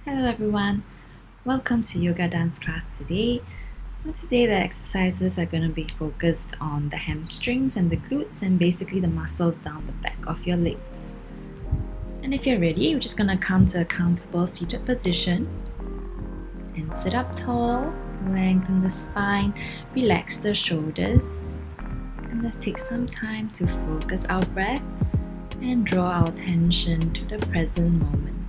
Hello everyone, welcome to yoga dance class today. Today the exercises are going to be focused on the hamstrings and the glutes and basically the muscles down the back of your legs. And if you're ready, we're just going to come to a comfortable seated position and sit up tall, lengthen the spine, relax the shoulders, and let's take some time to focus our breath and draw our attention to the present moment.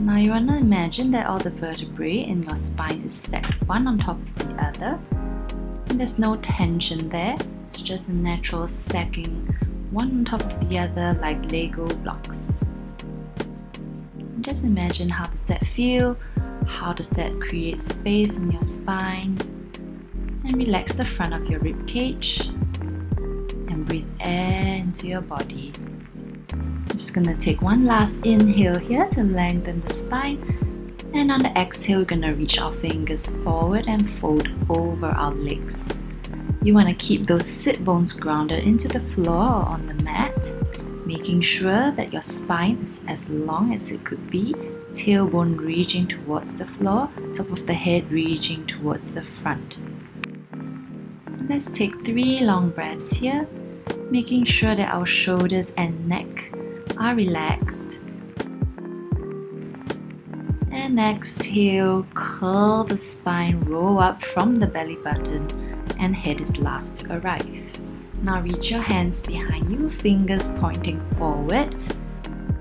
Now you want to imagine that all the vertebrae in your spine is stacked one on top of the other, and there's no tension there. It's just a natural stacking one on top of the other like Lego blocks. And just imagine, how does that feel? How does that create space in your spine? And relax the front of your rib cage and breathe air into your body. I'm just going to take one last inhale here to lengthen the spine, and on the exhale we're going to reach our fingers forward and fold over our legs. You want to keep those sit bones grounded into the floor or on the mat, making sure that your spine is as long as it could be, tailbone reaching towards the floor, top of the head reaching towards the front. Let's take 3 long breaths here, making sure that our shoulders and neck are relaxed. And exhale, curl the spine, roll up from the belly button, and head is last to arrive. Now reach your hands behind you, fingers pointing forward.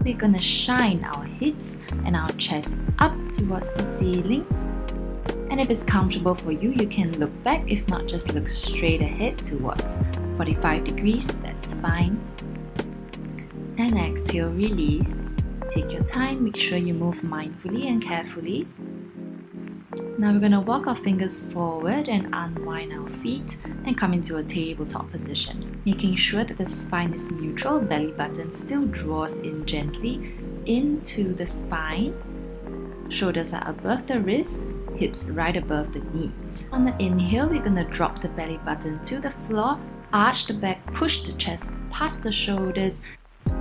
We're gonna shine our hips and our chest up towards the ceiling. And if it's comfortable for you, you can look back. If not, just look straight ahead towards 45 degrees, that's fine. And exhale, release. Take your time, make sure you move mindfully and carefully. Now we're going to walk our fingers forward and unwind our feet and come into a tabletop position, making sure that the spine is neutral, belly button still draws in gently into the spine. Shoulders are above the wrists, hips right above the knees. On the inhale, we're going to drop the belly button to the floor, arch the back, push the chest past the shoulders,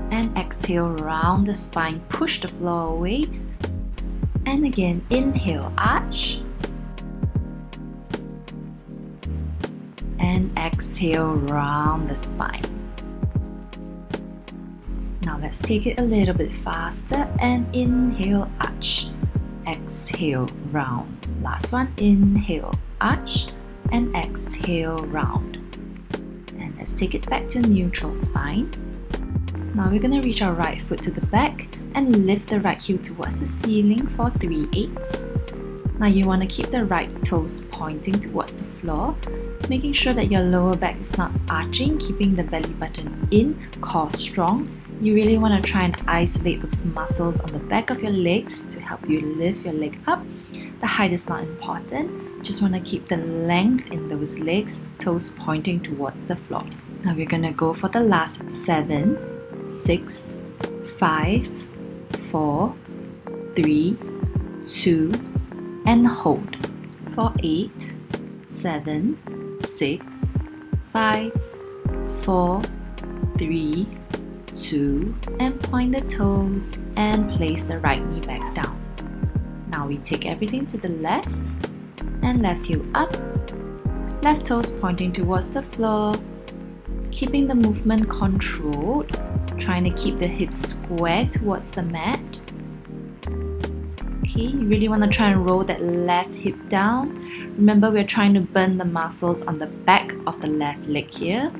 and exhale, round the spine, push the floor away. And again, inhale, arch. And exhale, round the spine. Now let's take it a little bit faster and inhale, arch. Exhale, round. Last one, inhale, arch. And exhale, round. And let's take it back to neutral spine. Now we're going to reach our right foot to the back and lift the right heel towards the ceiling for 3/8. Now you want to keep the right toes pointing towards the floor, making sure that your lower back is not arching, keeping the belly button in, core strong. You really want to try and isolate those muscles on the back of your legs to help you lift your leg up. The height is not important, just want to keep the length in those legs, toes pointing towards the floor. Now we're going to go for the last 7, 6, 5, 4, 3, 2, and hold for 8, 7, 6, 5, 4, 3, 2, and point the toes and place the right knee back down. Now we take everything to the left and left heel up, left toes pointing towards the floor, keeping the movement controlled, trying to keep the hips square towards the mat. Okay, you really want to try and roll that left hip down. Remember, we're trying to burn the muscles on the back of the left leg here.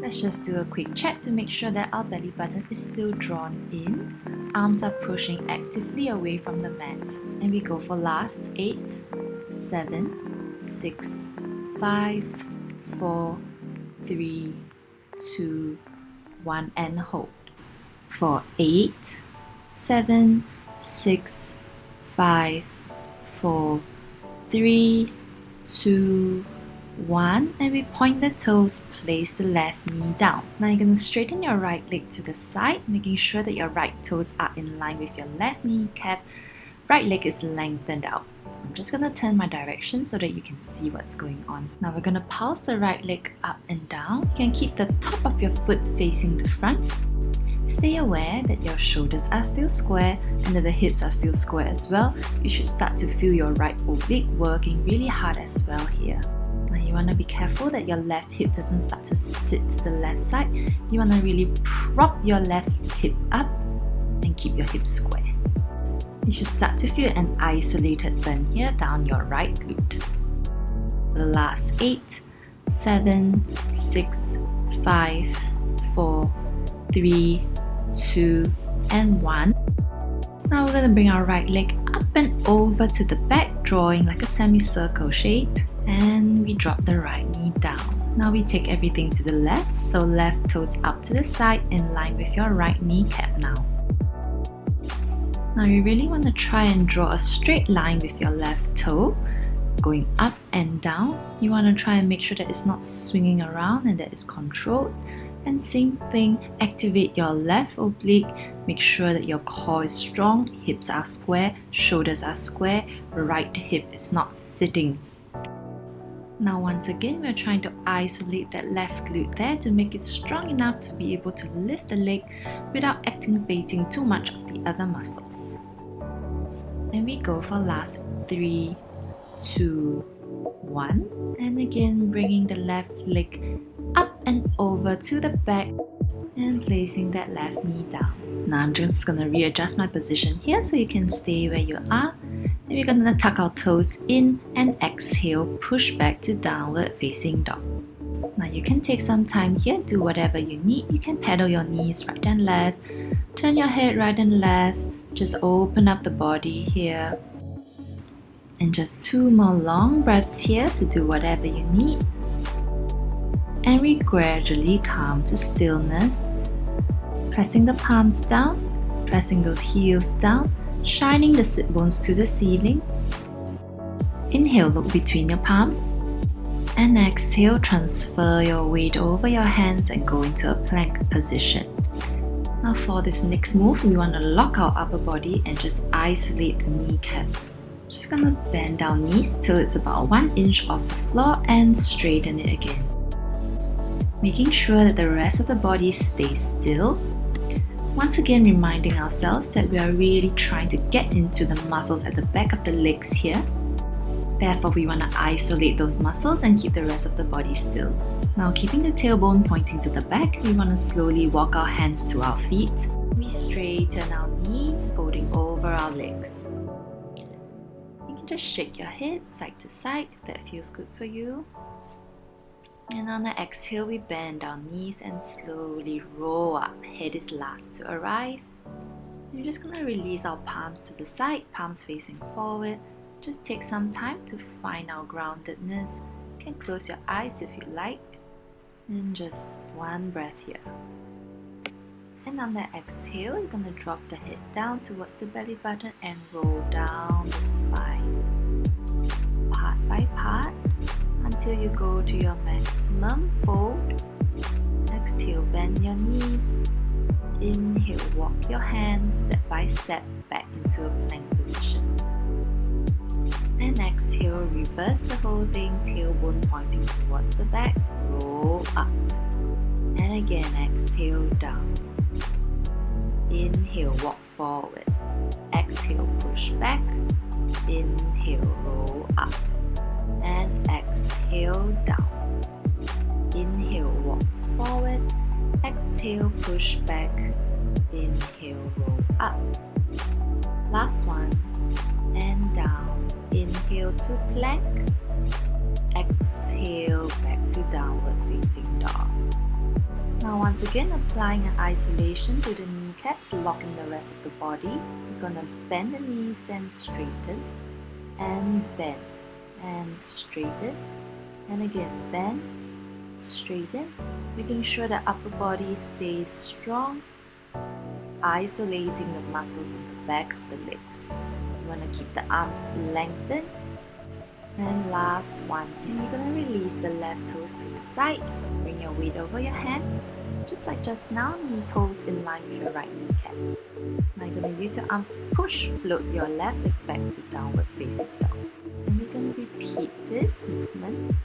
Let's just do a quick check to make sure that our belly button is still drawn in. Arms are pushing actively away from the mat. And we go for last 8, 7, 6, 5, 4, 3, 2, 1, and hold for 8, 7, 6, 5, 4, 3, 2, 1, and we point the toes, place the left knee down. Now you're going to straighten your right leg to the side, making sure that your right toes are in line with your left kneecap. Right leg is lengthened out. I'm just going to turn my direction so that you can see what's going on. Now we're going to pulse the right leg up and down. You can keep the top of your foot facing the front. Stay aware that your shoulders are still square and that the hips are still square as well. You should start to feel your right oblique working really hard as well here. Now you want to be careful that your left hip doesn't start to sit to the left side. You want to really prop your left hip up and keep your hips square. You should start to feel an isolated bend here down your right glute. The last 8, 7, 6, 5, 4, 3, 2, and 1. Now we're going to bring our right leg up and over to the back, drawing like a semicircle shape. And we drop the right knee down. Now we take everything to the left, so left toes up to the side in line with your right kneecap now. Now you really want to try and draw a straight line with your left toe, going up and down. You want to try and make sure that it's not swinging around and that it's controlled. And same thing, activate your left oblique, make sure that your core is strong, hips are square, shoulders are square, right hip is not sitting. Now once again, we're trying to isolate that left glute there to make it strong enough to be able to lift the leg without activating too much of the other muscles. And we go for last 3, 2, 1. And again, bringing the left leg up and over to the back and placing that left knee down. Now I'm just going to readjust my position here so you can stay where you are. And we're going to tuck our toes in and exhale, push back to downward facing dog. Now you can take some time here, do whatever you need. You can pedal your knees right and left, turn your head right and left, just open up the body here. And just 2 more long breaths here to do whatever you need. And we gradually come to stillness, pressing the palms down, pressing those heels down, shining the sit bones to the ceiling. Inhale, look between your palms. And exhale, transfer your weight over your hands and go into a plank position. Now for this next move, we want to lock our upper body and just isolate the kneecaps. Just gonna bend our knees till it's about 1 inch off the floor and straighten it again. Making sure that the rest of the body stays still. Once again, reminding ourselves that we are really trying to get into the muscles at the back of the legs here. Therefore, we want to isolate those muscles and keep the rest of the body still. Now, keeping the tailbone pointing to the back, we want to slowly walk our hands to our feet. We straighten our knees, folding over our legs. You can just shake your head side to side if that feels good for you. And on the exhale, we bend our knees and slowly roll up. Head is last to arrive. We're just going to release our palms to the side, palms facing forward. Just take some time to find our groundedness. You can close your eyes if you like. And just 1 breath here. And on the exhale, you're going to drop the head down towards the belly button and roll down the spine. Part by part, until you go to your maximum fold. Exhale, bend your knees. Inhale, walk your hands step by step back into a plank position. And exhale, reverse the whole thing, tailbone pointing towards the back, roll up. And again, exhale, down. Inhale, walk forward. Exhale, push back. Inhale, roll up. And exhale, down. Inhale, walk forward. Exhale, push back. Inhale, roll up. Last one. And down. Inhale to plank. Exhale, back to downward facing dog. Now once again, applying an isolation to the kneecaps, locking the rest of the body. We're going to bend the knees and straighten. And bend. And straighten, and again bend, straighten, making sure the upper body stays strong, isolating the muscles in the back of the legs. You want to keep the arms lengthened. And last one, and you're going to release the left toes to the side, bring your weight over your hands, just like just now, and toes in line with your right kneecap. Now you're going to use your arms to push, float your left leg back to downward facing dog. And we're going to repeat this movement.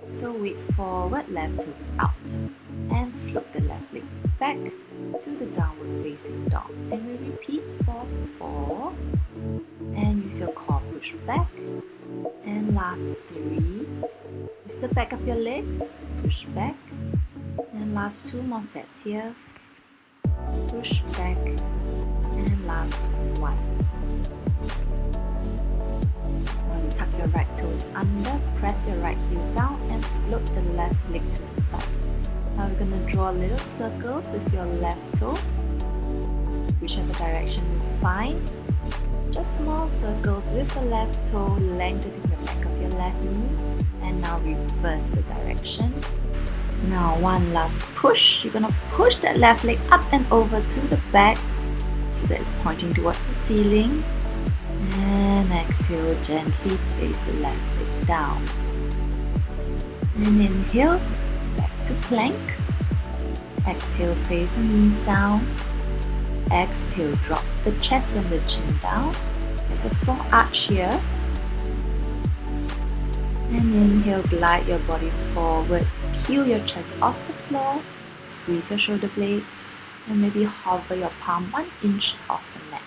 So weight forward, left toes out, and float the left leg back to the downward facing dog. And we repeat for 4. And use your core, push back. And last 3. Use the back of your legs, push back. And last 2 more sets here. Push back. And last 1. Now you tuck your right toes under, press your right heel down and float the left leg to the side. Now we're going to draw little circles with your left toe. Whichever direction is fine. Just small circles with the left toe, lengthening the back of your left knee. And now reverse the direction. Now one last push. You're going to push that left leg up and over to the back so that it's pointing towards the ceiling. And exhale, gently place the left leg down. And inhale, back to plank. Exhale, place the knees down. Exhale, drop the chest and the chin down. It's a small arch here. And inhale, glide your body forward. Peel your chest off the floor. Squeeze your shoulder blades. And maybe hover your palm 1 inch off the mat.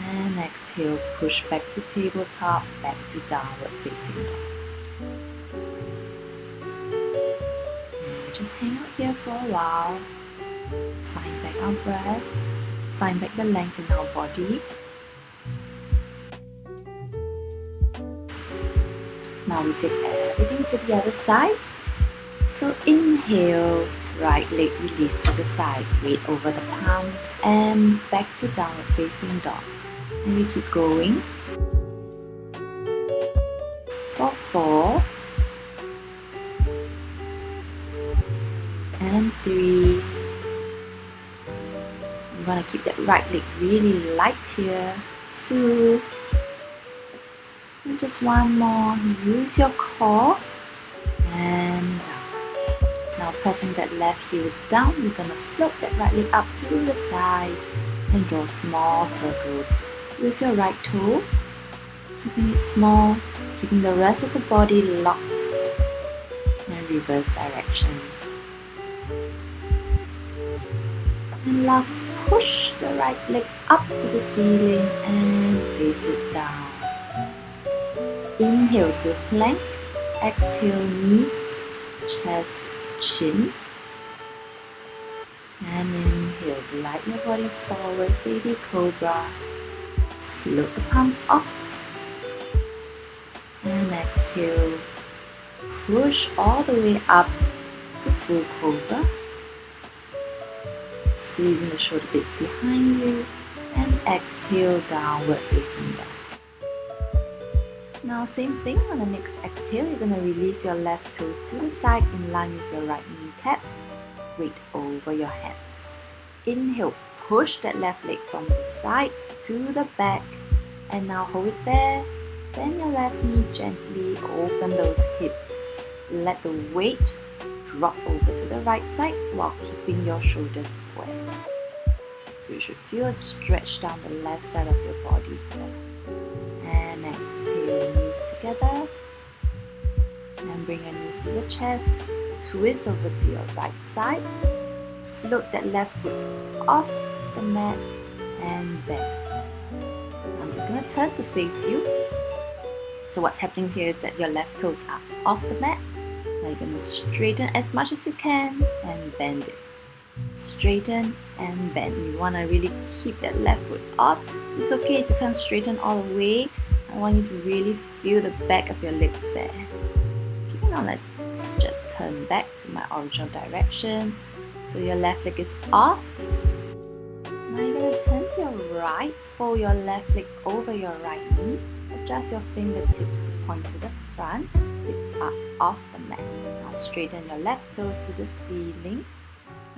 And exhale, push back to tabletop, back to downward facing dog. And just hang out here for a while. Find back our breath. Find back the length in our body. Now we take everything to the other side. So inhale, right leg release to the side, weight over the palms and back to downward facing dog. And we keep going for 4 and 3. You want to keep that right leg really light here. 2 and just 1 more. Use your core and down. Now pressing that left heel down, we're going to float that right leg up to the side and draw small circles with your right toe, keeping it small, keeping the rest of the body locked, and reverse direction. And last, push the right leg up to the ceiling and place it down. Inhale to plank, exhale knees, chest, chin. And inhale, glide your body forward, baby cobra. Float the palms off. And exhale, push all the way up to full cobra. Squeezing the shoulder blades behind you. And exhale, downward facing dog. Now same thing, on the next exhale, you're going to release your left toes to the side in line with your right kneecap. Weight over your hands. Inhale, push that left leg from the side to the back. And now hold it there. Bend your left knee gently, open those hips. Let the weight drop over to the right side while keeping your shoulders square. So you should feel a stretch down the left side of your body. And exhale, knees together. And bring your knees to the chest. Twist over to your right side. Float that left foot off the mat and bend. I'm just going to turn to face you. So what's happening here is that your left toes are off the mat. Now you're going to straighten as much as you can and bend it. Straighten and bend. You want to really keep that left foot off. It's okay if you can't straighten all the way. I want you to really feel the back of your legs there. Okay, now let's just turn back to my original direction. So your left leg is off. Now you're going to turn to your right, fold your left leg over your right knee. Adjust your fingertips to point to the front. Hips are off the mat. Now straighten your left toes to the ceiling.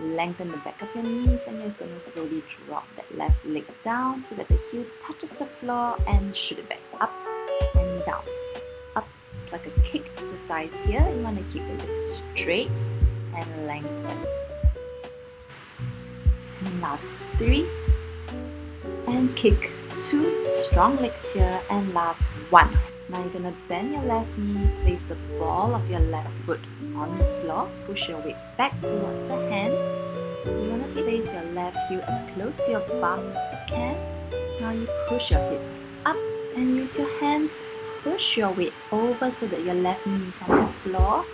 Lengthen the back of your knees and you're going to slowly drop that left leg down so that the heel touches the floor and shoot it back up and down. Up. It's like a kick exercise here. You want to keep the legs straight and lengthen. And last 3. And kick 2. Strong legs here. And last 1. Now you're gonna bend your left knee, place the ball of your left foot on the floor, push your weight back towards the hands. You wanna place your left heel as close to your bum as you can. Now you push your hips up and use your hands, push your weight over so that your left knee is on the floor,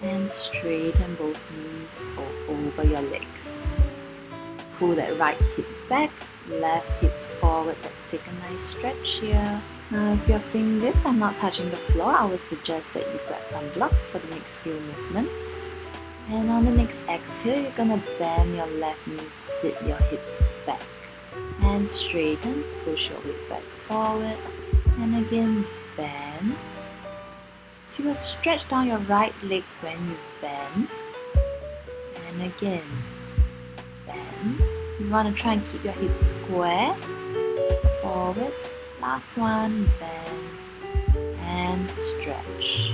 and straighten both knees over your legs. Pull that right hip back, left hip forward. Let's take a nice stretch here. Now if your fingers are not touching the floor, I would suggest that you grab some blocks for the next few movements. And on the next exhale, you're gonna bend your left knee, sit your hips back and straighten, push your weight back forward, and again bend. You will stretch down your right leg when you bend, and again bend. You want to try and keep your hips square, forward. Last one, bend and stretch.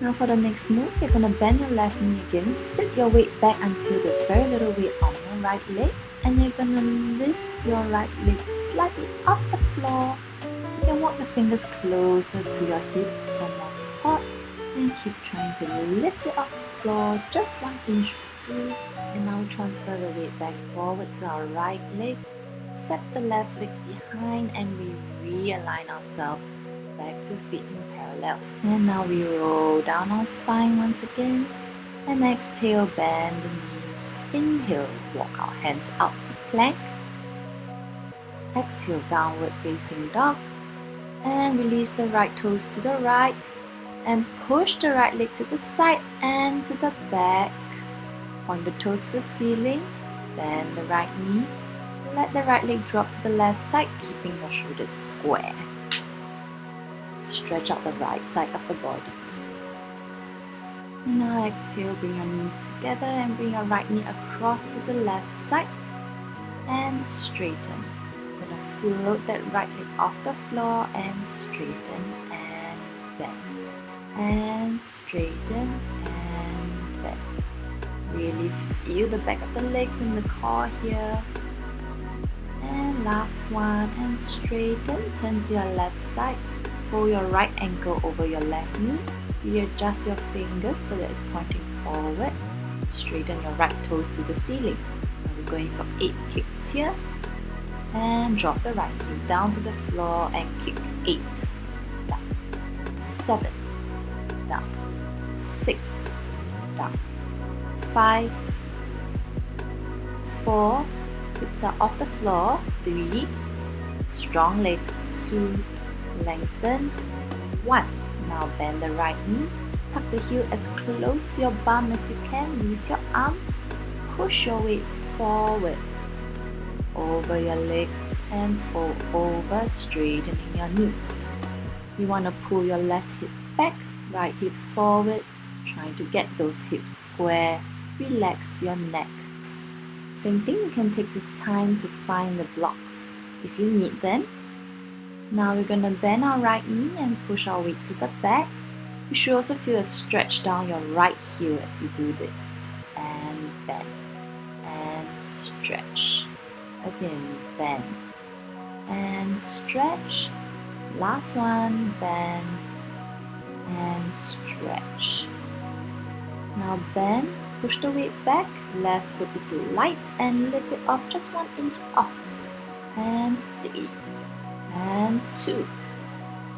Now for the next move, you're going to bend your left knee again, sit your weight back until there's very little weight on your right leg, and you're going to lift your right leg slightly off the floor. You can walk the fingers closer to your hips for more support, and keep trying to lift it off the floor, just 1 inch or 2. And now transfer the weight back forward to our right leg, step the left leg behind, and we realign ourselves back to feet in parallel. And now we roll down our spine once again, and exhale, bend the knees. Inhale, walk our hands out to plank. Exhale, downward facing dog, and release the right toes to the right, and push the right leg to the side and to the back. Point the toes to the ceiling, bend the right knee, let the right leg drop to the left side, keeping your shoulders square. Stretch out the right side of the body. And now exhale, bring your knees together and bring your right knee across to the left side and straighten. You're going to float that right leg off the floor and straighten and bend. And straighten and bend. Really feel the back of the legs and the core here. And last one, and straighten, turn to your left side, fold your right ankle over your left knee, readjust your fingers so that it's pointing forward, straighten your right toes to the ceiling. Now we're going for 8 kicks here, and drop the right heel down to the floor and kick. 8, down, 7, down, 6, down, 5, 4, hips are off the floor, 3, strong legs, 2, lengthen, 1. Now bend the right knee, tuck the heel as close to your bum as you can, use your arms, push your weight forward, over your legs and fold over, straightening your knees. You want to pull your left hip back, right hip forward, trying to get those hips square, relax your neck. Same thing, you can take this time to find the blocks if you need them. Now we're going to bend our right knee and push our weight to the back. You should also feel a stretch down your right heel as you do this. And bend. And stretch. Again, bend. And stretch. Last one, bend. And stretch. Now bend. Push the weight back, left foot is light and lift it off just 1 inch off. And 3, and 2,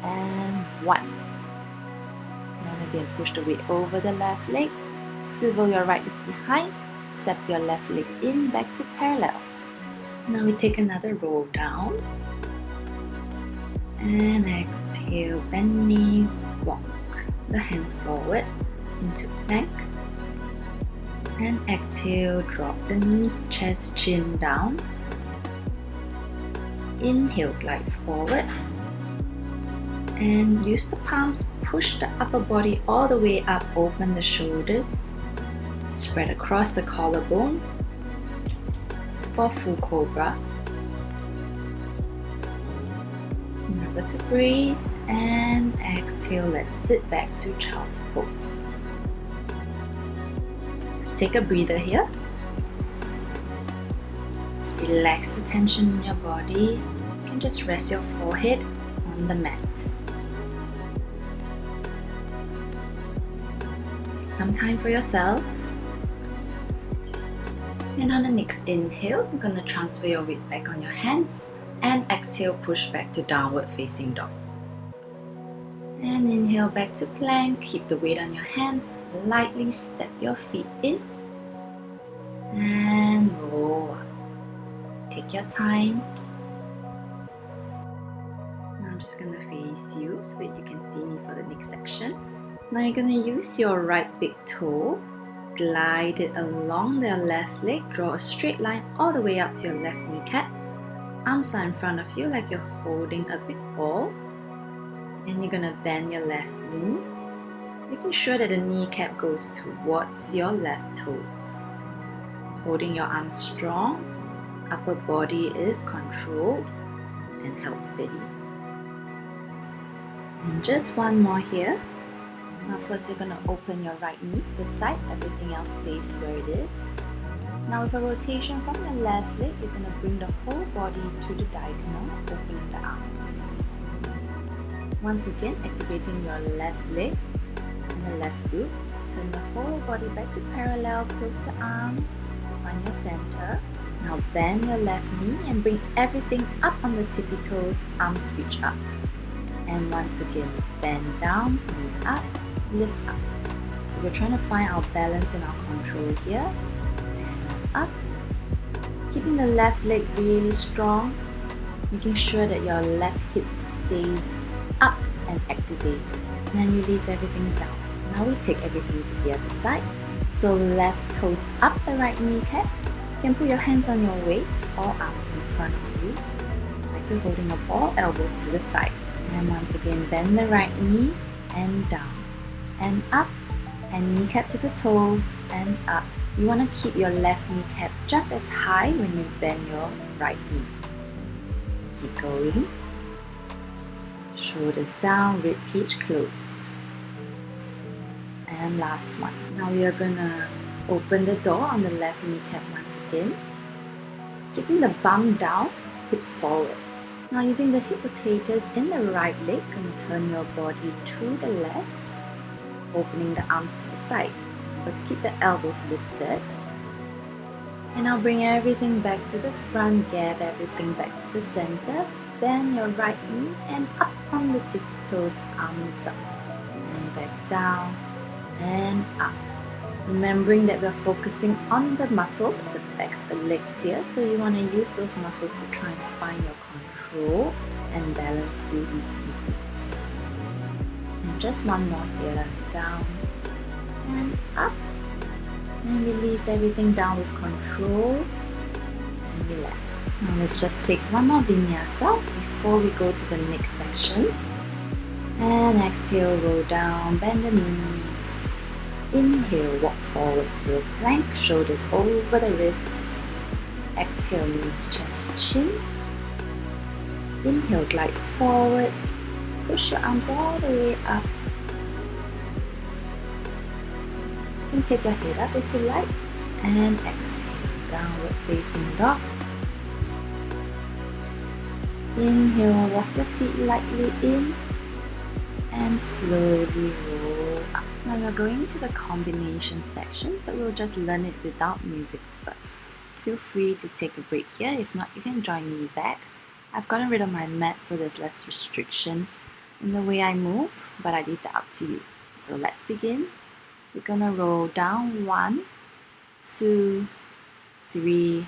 and 1. And again, push the weight over the left leg, swivel your right leg behind, step your left leg in back to parallel. Now we take another roll down. And exhale, bend knees, walk the hands forward into plank. And exhale, drop the knees, chest, chin down. Inhale, glide forward. And use the palms, push the upper body all the way up, open the shoulders. Spread across the collarbone for full cobra. Remember to breathe and exhale. Let's sit back to child's pose. Let's take a breather here. Relax the tension in your body. can just rest your forehead on the mat. Take some time for yourself. And on the next inhale, you're going to transfer your weight back on your hands, and exhale, push back to downward facing dog. And inhale back to plank, keep the weight on your hands, lightly step your feet in and roll up. Take your time. Now I'm just going to face you so that you can see me for the next section. Now you're going to use your right big toe, glide it along the left leg, draw a straight line all the way up to your left kneecap. Arms are in front of you like you're holding a big ball. And you're going to bend your left knee, making sure that the kneecap goes towards your left toes. Holding your arms strong, upper body is controlled and held steady. And just one more here. Now first you're going to open your right knee to the side, everything else stays where it is. Now with a rotation from your left leg, you're going to bring the whole body to the diagonal, opening the arms. Once again, activating your left leg and the left glutes. Turn the whole body back to parallel, close the arms, find your center. Now bend your left knee and bring everything up on the tippy toes, arms reach up. And once again, bend down, knee up, lift up. So we're trying to find our balance and our control here. And up. Keeping the left leg really strong, making sure that your left hip stays up and activated. And release everything down. Now we take everything to the other side. So left toes up the right kneecap. You can put your hands on your waist or arms in front of you, like you're holding a ball, elbows to the side. And once again, bend the right knee and down and up, and kneecap to the toes and up. You want to keep your left kneecap just as high when you bend your right knee. Keep going. Shoulders down, rib cage closed. And last one. Now we are gonna open the door on the left kneecap once again. Keeping the bum down, hips forward. Now using the hip rotators in the right leg, gonna turn your body to the left, opening the arms to the side. But to keep the elbows lifted. And now bring everything back to the front, get everything back to the center. Bend your right knee and up on the tippy toes, arms up. And back down and up. Remembering that we're focusing on the muscles at the back of the legs here. So you want to use those muscles to try and find your control and balance through these movements. And just one more here. Down and up. And release everything down with control. And relax. Now let's just take one more vinyasa before we go to the next section. And exhale, roll down, bend the knees. Inhale, walk forward to a plank, shoulders over the wrists. Exhale, knees, chest, chin. Inhale, glide forward. Push your arms all the way up. You can take your head up if you like. And exhale, downward facing dog. Inhale, walk your feet lightly in. And slowly roll up. Now we're going to the combination section, so we'll just learn it without music first. Feel free to take a break here. If not, you can join me back. I've gotten rid of my mat so there's less restriction in the way I move, but I leave that up to you. So let's begin. We're gonna roll down 1, 2, 3,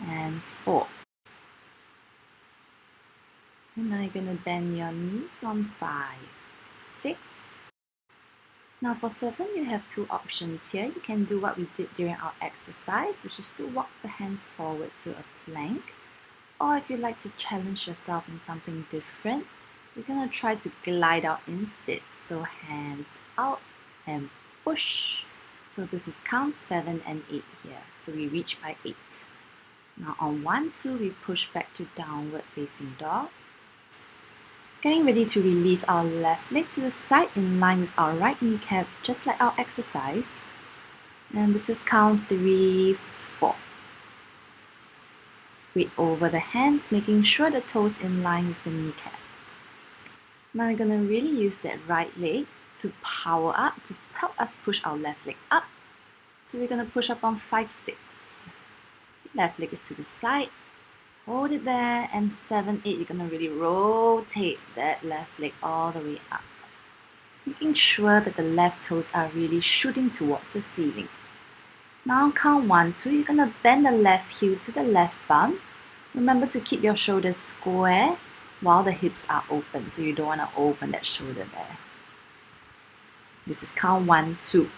and 4. And now you're gonna bend your knees on 5, 6. Now for 7, you have 2 options here. You can do what we did during our exercise, which is to walk the hands forward to a plank. Or if you'd like to challenge yourself in something different, we're going to try to glide out instead. So hands out and push. So this is count 7 and 8 here. So we reach by 8. Now on 1, 2, we push back to downward facing dog. Getting ready to release our left leg to the side in line with our right kneecap, just like our exercise. And this is count 3, 4. Weight over the hands, making sure the toes in line with the kneecap. Now we're going to really use that right leg to power up, to help us push our left leg up. So we're going to push up on 5, 6. Left leg is to the side. Hold it there, and 7, 8, you're going to really rotate that left leg all the way up. Making sure that the left toes are really shooting towards the ceiling. Now count 1, 2, you're going to bend the left heel to the left bum. Remember to keep your shoulders square while the hips are open, so you don't want to open that shoulder there. This is count 1, 2.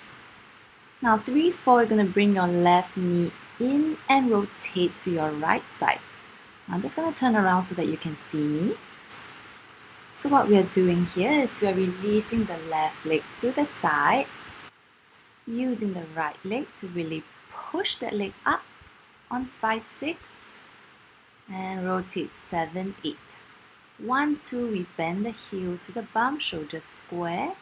Now 3, 4, you're going to bring your left knee in and rotate to your right side. I'm just going to turn around so that you can see me. So what we are doing here is we are releasing the left leg to the side, using the right leg to really push that leg up on 5, 6, and rotate 7, 8. 1, 2, we bend the heel to the bum, shoulders square.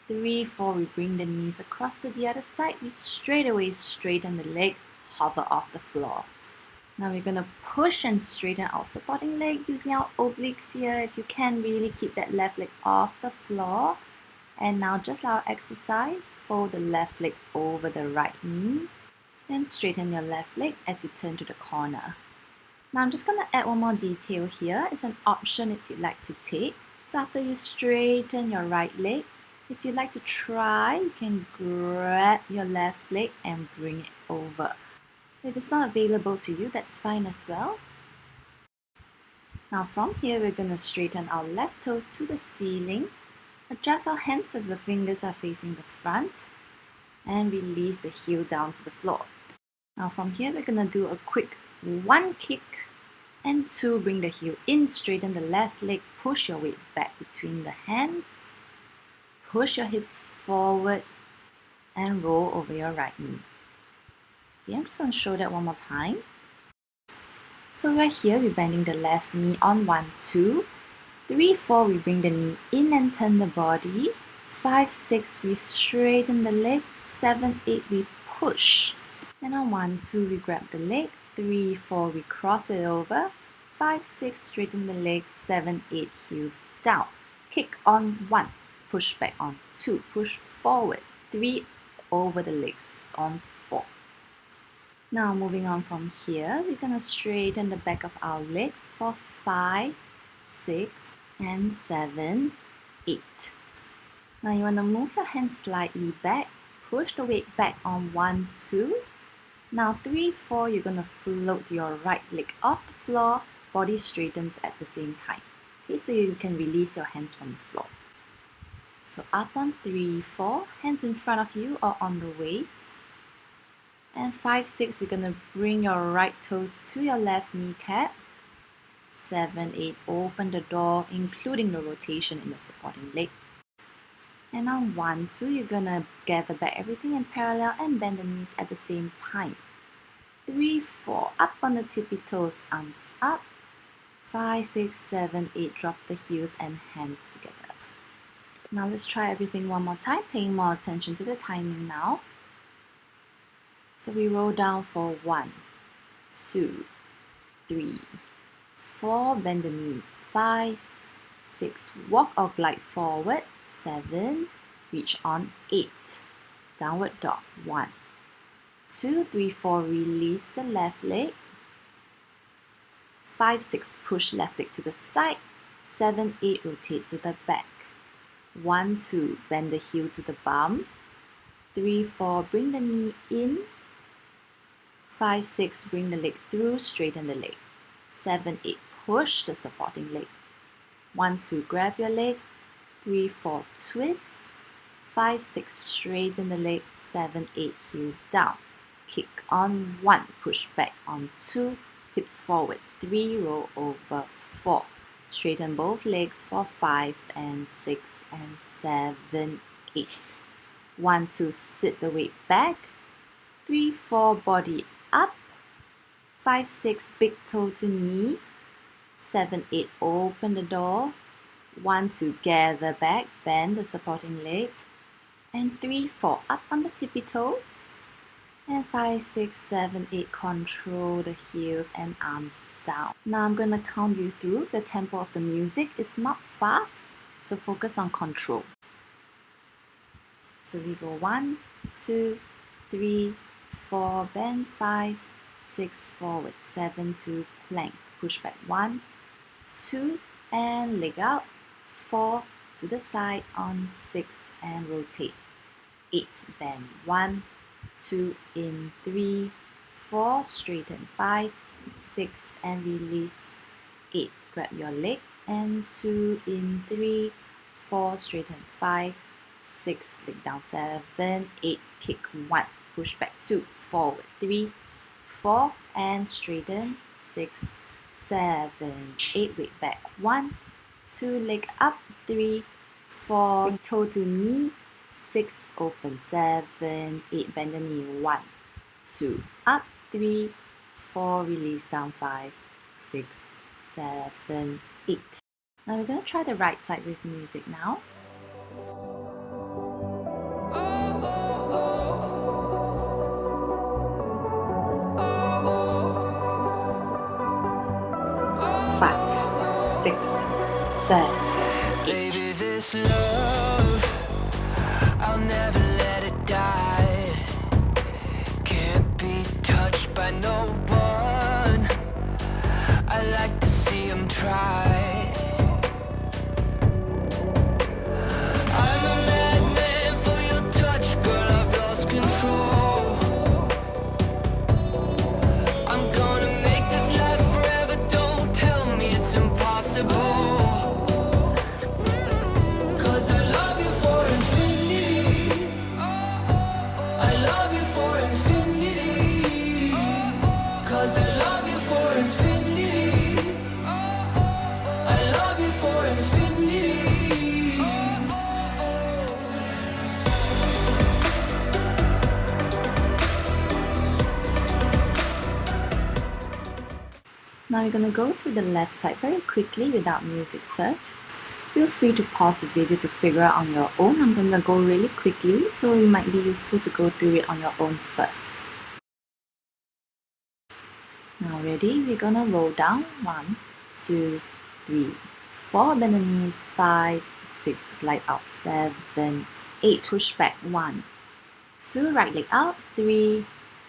3, 4, we bring the knees across to the other side. We straight away straighten the leg, hover off the floor. Now we're going to push and straighten our supporting leg using our obliques here. If you can, really keep that left leg off the floor. And now just our exercise, fold the left leg over the right knee and straighten your left leg as you turn to the corner. Now I'm just going to add one more detail here. It's an option if you'd like to take. So after you straighten your right leg, if you'd like to try, you can grab your left leg and bring it over. If it's not available to you, that's fine as well. Now from here, we're going to straighten our left toes to the ceiling. Adjust our hands so the fingers are facing the front. And release the heel down to the floor. Now from here, we're going to do a quick 1 kick and 2, bring the heel in, straighten the left leg, push your weight back between the hands. Push your hips forward and roll over your right knee. Okay, I'm just going to show that one more time. So right here, we're bending the left knee on 1, 2. 3, 4, we bring the knee in and turn the body. 5, 6, we straighten the leg. 7, 8, we push. And on 1, 2, we grab the leg. 3, 4, we cross it over. 5, 6, straighten the leg. 7, 8, heels down. Kick on 1, push back on 2, push forward. 3, over the legs on 4. Now moving on from here, we're going to straighten the back of our legs for 5, 6, and 7, 8. Now you want to move your hands slightly back, push the weight back on 1, 2. Now 3, 4, you're going to float your right leg off the floor, body straightens at the same time. Okay, so you can release your hands from the floor. So up on 3, 4, hands in front of you or on the waist. And 5, 6, you're going to bring your right toes to your left kneecap. 7, 8, open the door, including the rotation in the supporting leg. And on 1, 2, you're going to gather back everything in parallel and bend the knees at the same time. 3, 4, up on the tippy toes, arms up. 5, 6, 7, 8, drop the heels and hands together. Now let's try everything one more time, paying more attention to the timing now. So we roll down for 1, 2, 3, 4, bend the knees, 5, 6, walk or glide forward, 7, reach on 8, downward dog, 1, 2, 3, 4, release the left leg, 5, 6, push left leg to the side, 7, 8, rotate to the back, 1, 2, bend the heel to the bum, 3, 4, bring the knee in, 5, 6, bring the leg through, straighten the leg. 7, 8, push the supporting leg. 1, 2, grab your leg. 3, 4, twist. 5, 6, straighten the leg. 7, 8, heel down. Kick on 1, push back on 2, hips forward. 3, roll over 4. Straighten both legs for 5 and 6 and 7, 8. 1, 2, sit the weight back. 3, 4, body up. 5, 6, big toe to knee. 7, 8, open the door. 1, 2, gather back, bend the supporting leg. And 3, 4, up on the tippy toes. And 5, 6, 7, 8, control the heels and arms down. Now I'm gonna count you through the tempo of the music. It's not fast, so focus on control. So we go 1, 2, 3, 4, bend 5, 6, forward, 7 to plank, push back 1, 2, and leg out, 4 to the side on 6 and rotate, 8, bend 1, 2 in 3, 4, straighten 5, 6 and release, 8, grab your leg and 2 in 3, 4, straighten 5, 6, leg down 7, 8, kick 1, push back 2, forward 3, 4 and straighten 6, 7, 8, weight back 1, 2, leg up 3, 4, big toe to knee, 6, open 7, 8, bend the knee 1, 2, up 3, 4, release down 5, 6, 7, 8. Now we're going to try the right side with music now. Five, 6, 7, 8. Baby, this love, I'll never let it die. Can't be touched by no one. I like to see them try. I'm a madman for your touch, girl, I've lost control. I'm gonna make this last forever, don't tell me it's impossible. Now you're going to go to the left side very quickly without music first. Feel free to pause the video to figure out on your own. I'm going to go really quickly, so it might be useful to go through it on your own first. Now ready? We're going to roll down 1, 2, 3, 4, bend the knees 5, 6, glide out 7, 8, push back 1, 2, right leg out 3,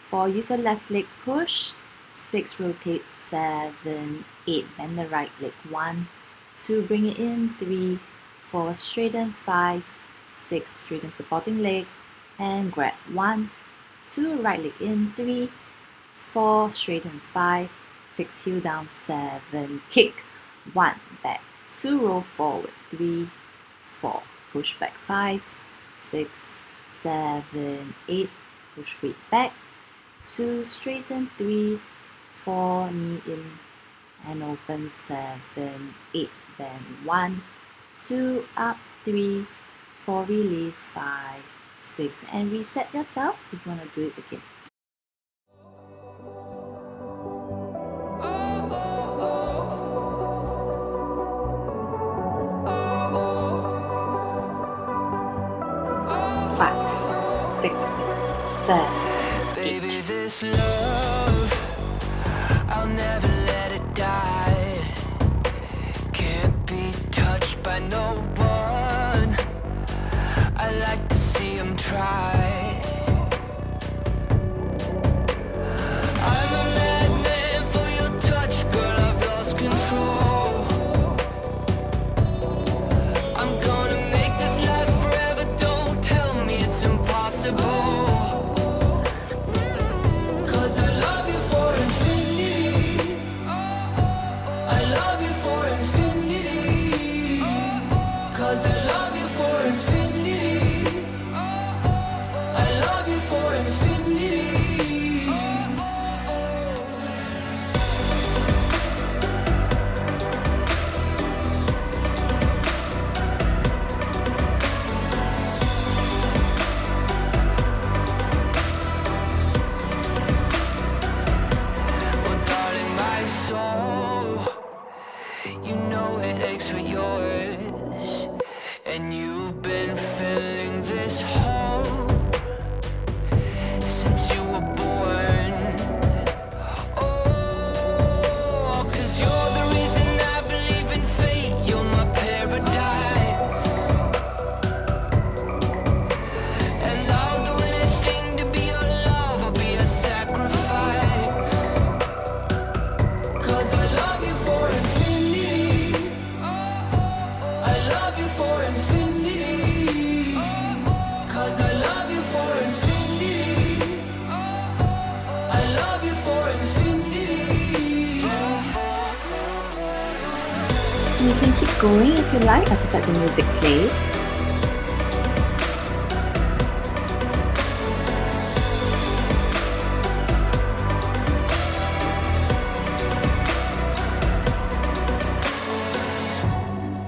4, use your left leg push, 6, rotate 7, 8, bend the right leg 1, 2, bring it in 3, 4, straighten 5, 6, straighten supporting leg and grab 1, 2, right leg in 3, 4, straighten 5, 6, heel down 7, kick 1, back 2, roll forward 3, 4, push back 5, 6, 7, 8, push weight back 2, straighten 3, 4, knee in and open 7, 8, bend 1, 2, up 3, 4, release 5, 6 and reset yourself if you want to do it again. Five, 6, 7, baby, this love, I'll never let it die. Can't be touched by no one. I like to see them try. I'm a madman for your touch, girl, I've lost control. I'm gonna make this last forever, don't tell me it's impossible. 'cause I love you for infinity. I love you for infinity. 'Cause I love you for infinity. I love you for infinity. You can keep going if you like. I'll just let the music play.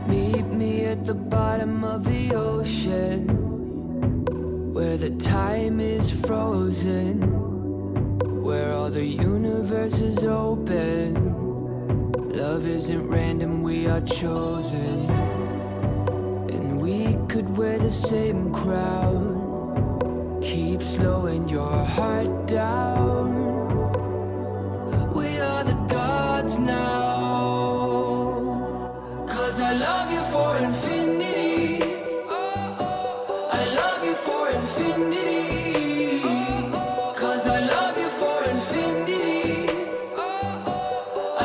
Meet me at the bottom of the ocean, where the time is frozen, where all the universe is open. Love isn't random, we are chosen. And we could wear the same crown. Keep slowing your heart down. We are the gods now. 'Cause I love you for infinity. I love you for infinity. 'Cause I love you for infinity.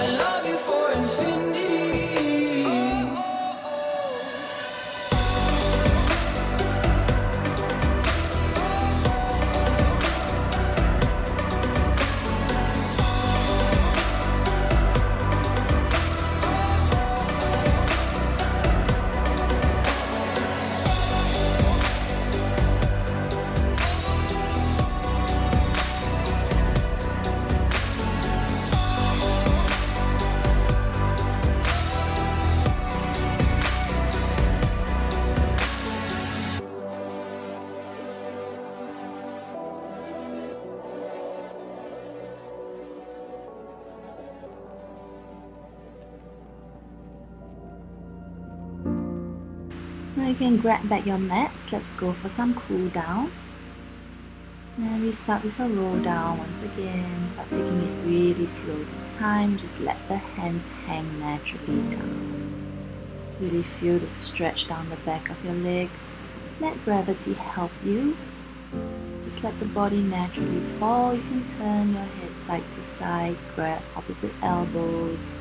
I love you for infinity. Now you can grab back your mats. Let's go for some cool down. And we start with a roll down once again, but taking it really slow this time. Just let the hands hang naturally down. Really feel the stretch down the back of your legs. Let gravity help you. Just let the body naturally fall. You can turn your head side to side, grab opposite elbows,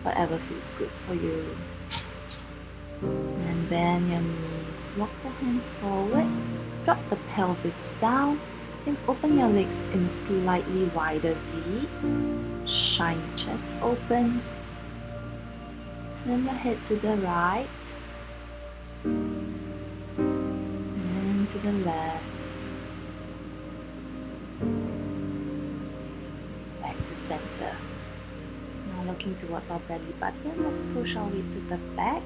whatever feels good for you. And bend your knees, walk the hands forward, drop the pelvis down, then open your legs in a slightly wider V, shine your chest open, turn your head to the right, and to the left, back to center. Now looking towards our belly button, let's push our way to the back,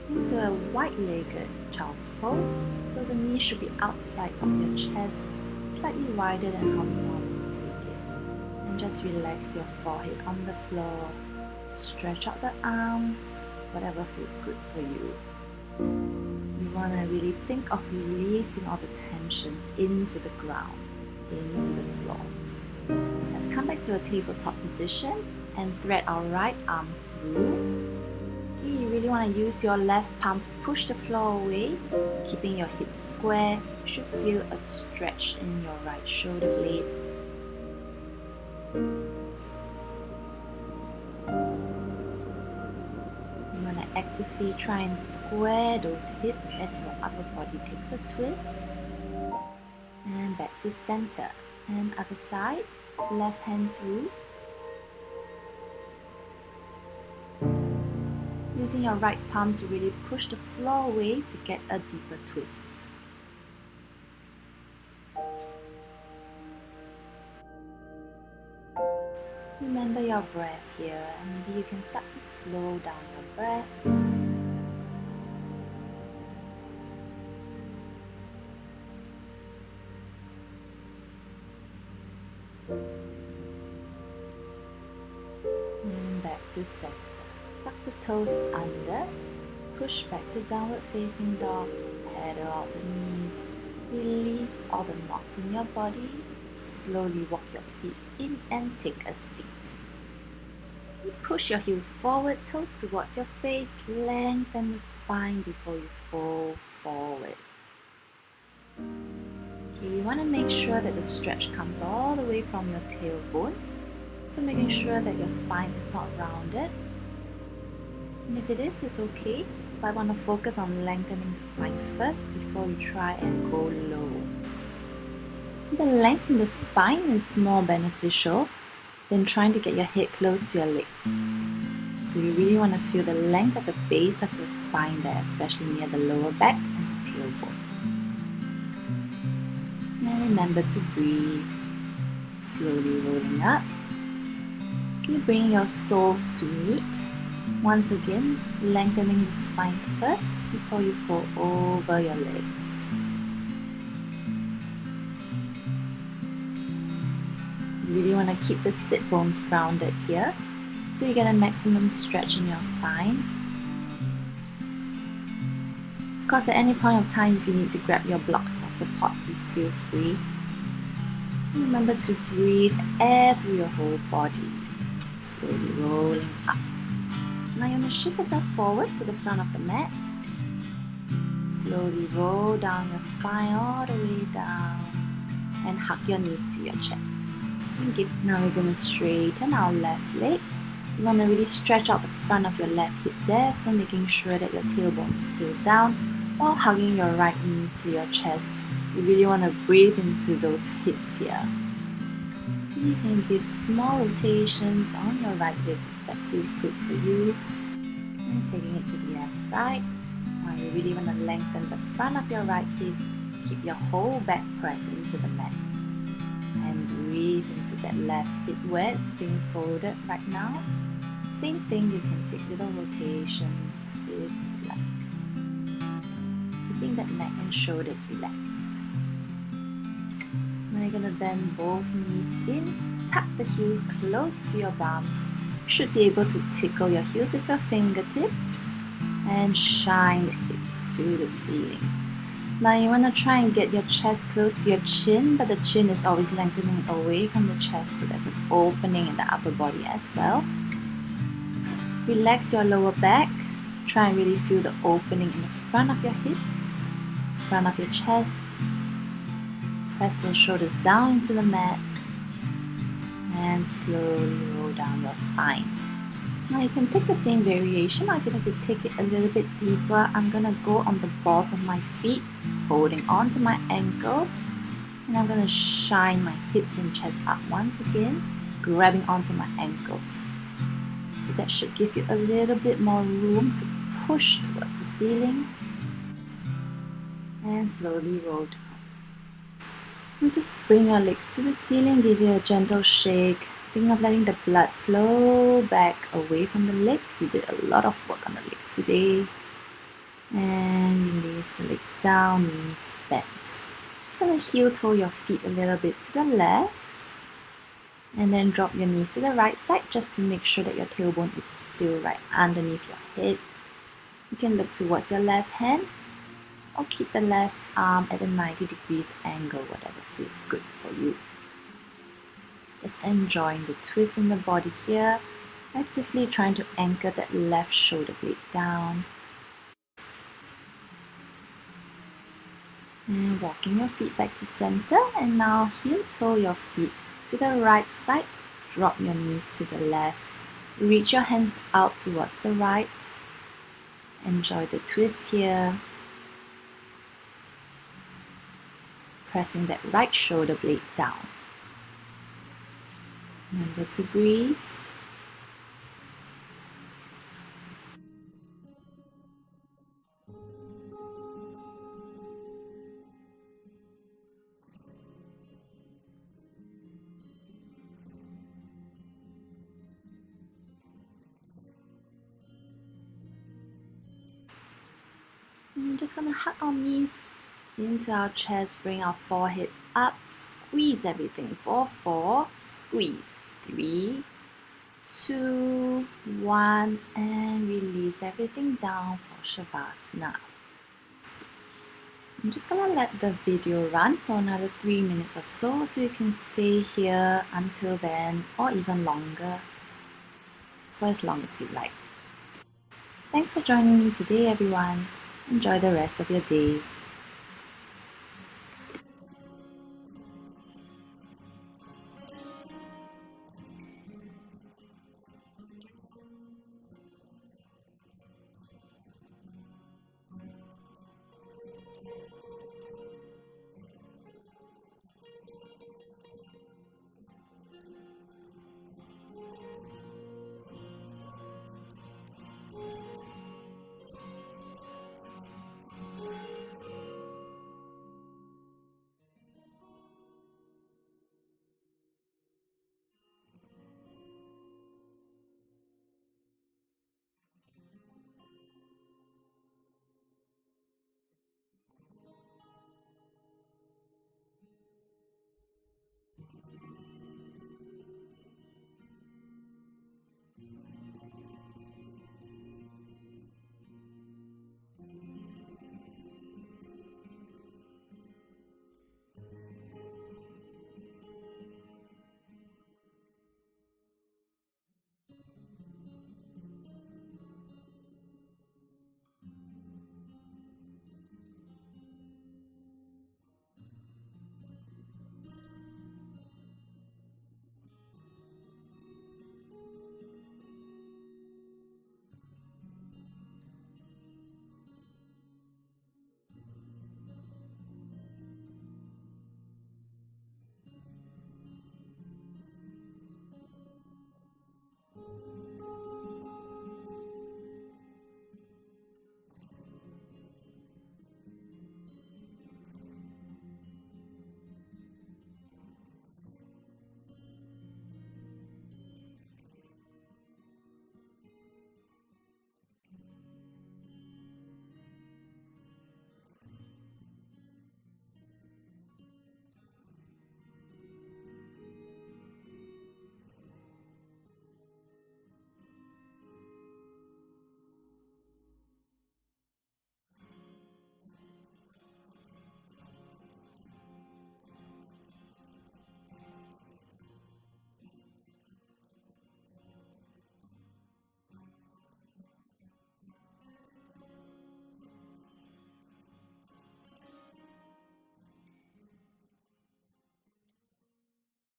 into a wide-legged child's pose, so the knee should be outside of your chest, slightly wider than how you normally take it. And just relax your forehead on the floor, stretch out the arms, whatever feels good for you. You want to really think of releasing all the tension into the ground, into the floor. Let's come back to a tabletop position and thread our right arm through. You really want to use your left palm to push the floor away, keeping your hips square. You should feel a stretch in your right shoulder blade. You want to actively try and square those hips as your upper body takes a twist. And back to center. And other side, left hand through. Using your right palm to really push the floor away to get a deeper twist. Remember your breath here, and maybe you can start to slow down your breath. And back to center. Tuck the toes under, push back to downward facing dog, pedal out the knees, release all the knots in your body, slowly walk your feet in and take a seat. You push your heels forward, toes towards your face, lengthen the spine before you fall forward. Okay, you want to make sure that the stretch comes all the way from your tailbone. So making sure that your spine is not rounded. And if it is, it's okay, but I want to focus on lengthening the spine first before you try and go low. The length in the spine is more beneficial than trying to get your head close to your legs. So you really want to feel the length at the base of your spine there, especially near the lower back and the tailbone. And remember to breathe, slowly rolling up. Keep bringing your soles to meet. Once again, lengthening the spine first before you fall over your legs. You really want to keep the sit bones grounded here, so you get a maximum stretch in your spine. Of course, at any point of time, if you need to grab your blocks for support, please feel free. And remember to breathe air through your whole body, slowly rolling up. Now you're going to shift yourself forward to the front of the mat. Slowly roll down your spine all the way down and hug your knees to your chest. Now we're going to straighten our left leg. You want to really stretch out the front of your left hip there, so making sure that your tailbone is still down while hugging your right knee to your chest. You really want to breathe into those hips here. You can give small rotations on your right leg if that feels good for you. And taking it to the other side. Now you really want to lengthen the front of your right hip. Keep your whole back pressed into the mat. And breathe into that left hip where it's being folded right now. Same thing, you can take little rotations if you like. Keeping that neck and shoulders relaxed. Now you're going to bend both knees in, tuck the heels close to your bum. You should be able to tickle your heels with your fingertips and shine the hips to the ceiling. Now you want to try and get your chest close to your chin, but the chin is always lengthening away from the chest, so there's an opening in the upper body as well. Relax your lower back. Try and really feel the opening in the front of your hips, front of your chest. Press those shoulders down into the mat and slowly roll down your spine. Now you can take the same variation, or if you'd like to take it a little bit deeper, I'm going to go on the balls of my feet, holding on to my ankles, and I'm going to shine my hips and chest up once again, grabbing onto my ankles. So that should give you a little bit more room to push towards the ceiling, and slowly roll down. You just bring your legs to the ceiling, give you a gentle shake. Think of letting the blood flow back away from the legs. We did a lot of work on the legs today. And release the legs down, knees bent. Just going to heel toe your feet a little bit to the left. And then drop your knees to the right side just to make sure that your tailbone is still right underneath your head. You can look towards your left hand or keep the left arm at a 90 degrees angle, whatever feels good for you. Just enjoying the twist in the body here, actively trying to anchor that left shoulder blade down. And walking your feet back to center, and now heel toe your feet to the right side, drop your knees to the left, reach your hands out towards the right. Enjoy the twist here. Pressing that right shoulder blade down. Remember to breathe. And we're just going to hug our knees into our chest, bring our forehead up, squeeze everything for 4, squeeze, 3, 2, 1, and release everything down for Shavasana. I'm just going to let the video run for another 3 minutes or so you can stay here until then, or even longer, for as long as you like. Thanks for joining me today, everyone. Enjoy the rest of your day.